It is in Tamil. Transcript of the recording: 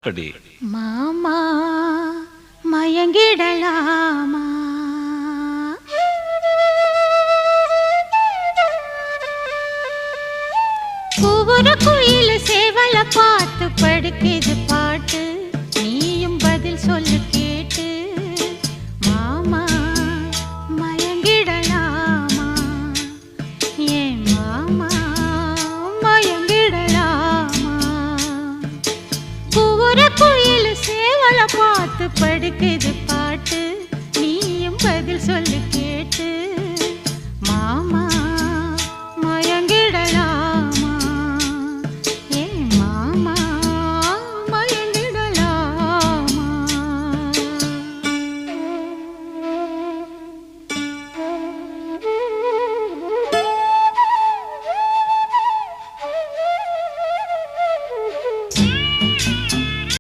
கடி மாமா மயங்கிடலாமா? ஒவ்வொரு குயில் சேவல பார்த்து படுக்குது பாட்டு, நீயும் பதில் சொல்லு கேட்டு. மாமா மயங்கிடலாமா? ஏன் மாமா மயங்கிடலாமா? ஒவ்வொரு குயில் சேவல பார்த்து படுக்குது பாட்டு, நீயும் பதில் சொல்லு